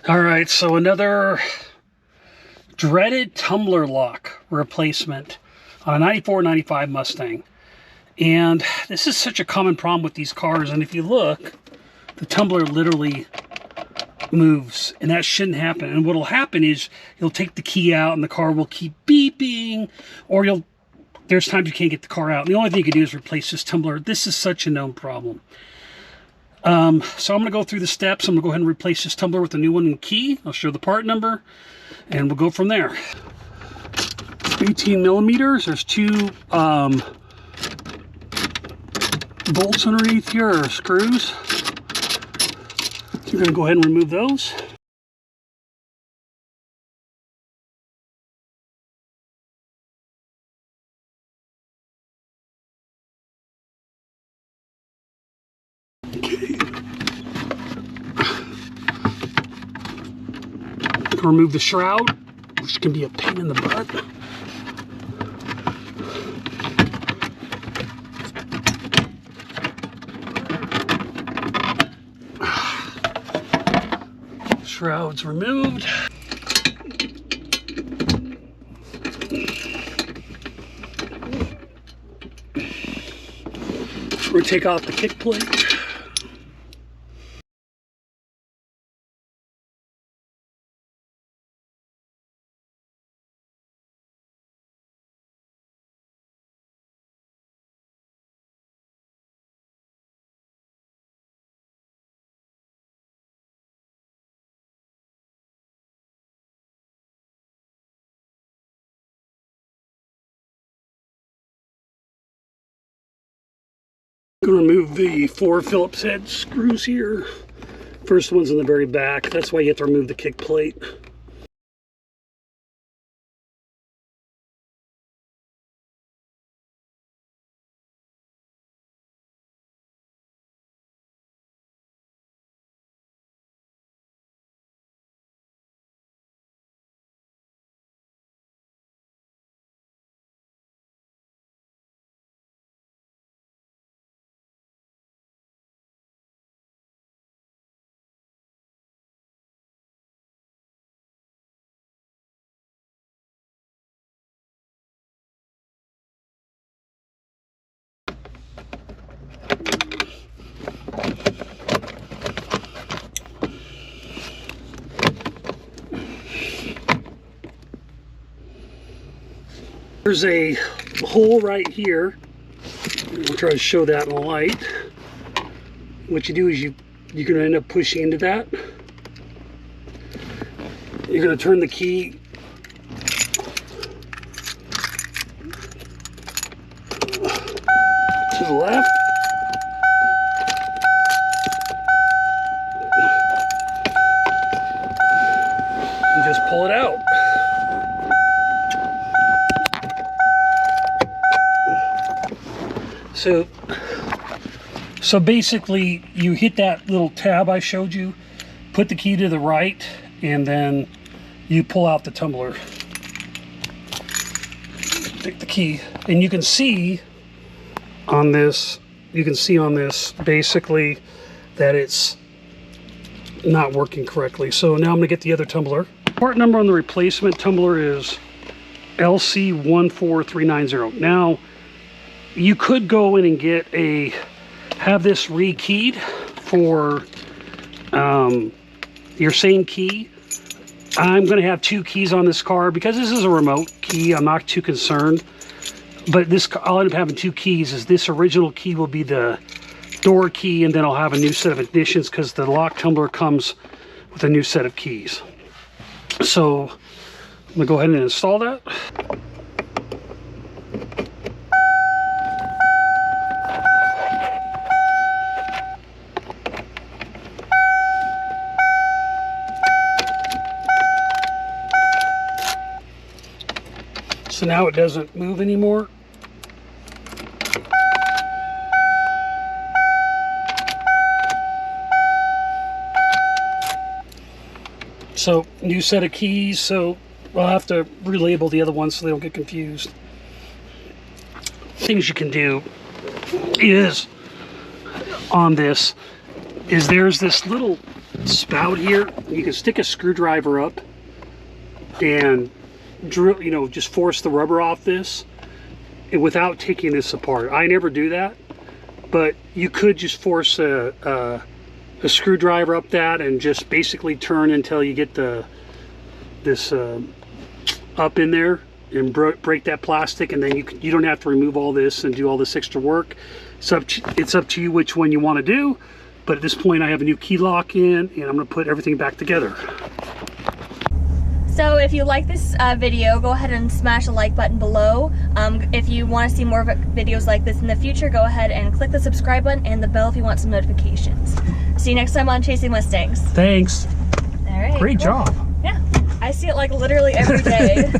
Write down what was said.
All right, so another dreaded tumbler lock replacement on a 94, 95 Mustang. And this is such a common problem with these cars. And if you look, the tumbler literally moves, and that shouldn't happen. And what'll happen is you'll take the key out and the car will keep beeping, or there's times you can't get the car out. And the only thing you can do is replace this tumbler. This is such a known problem. So I'm going to go through the steps. I'm going to go ahead and replace this tumbler with a new one and key. I'll show the part number, and we'll go from there. 18 millimeters. There's two bolts underneath here, or screws. So we're going to go ahead and remove those. Remove the shroud, which can be a pain in the butt. Shroud's removed. We'll take off the kick plate. Going to remove the 4 Phillips head screws here. First one's in the very back. That's why you have to remove the kick plate. There's a hole right here. I'll try to show that in the light. What you do is you're going to end up pushing into that. You're going to turn the key to the left. And just pull it out. So basically you hit that little tab I showed you, put the key to the right, and then you pull out the tumbler. Take the key, and you can see on this basically that it's not working correctly. So now I'm gonna get the other tumbler. Part number on the replacement tumbler is LC14390. Now, you could go in and have this rekeyed for your same key. I'm going to have 2 keys on this car because this is a remote key. I'm not too concerned, but I'll end up having 2 keys. Is this original key will be the door key, and then I'll have a new set of ignitions because the lock tumbler comes with a new set of keys. So I'm going to go ahead and install that. So now it doesn't move anymore. So new set of keys, so I'll have to relabel the other ones so they don't get confused. Things you can do is on this is there's this little spout here. You can stick a screwdriver up and drill, you know, just force the rubber off this and without taking this apart. I never do that, but you could just force a screwdriver up that and just basically turn until you get this up in there and break that plastic, and then you don't have to remove all this and do all this extra work. It's up to you which one you want to do, but at this point I have a new key lock in and I'm going to put everything back together. So if you like this video, go ahead and smash the like button below. If you want to see more videos like this in the future, go ahead and click the subscribe button and the bell if you want some notifications. See you next time on Chasing Mustangs. Thanks. All right. Great job. Yeah, I see it like literally every day.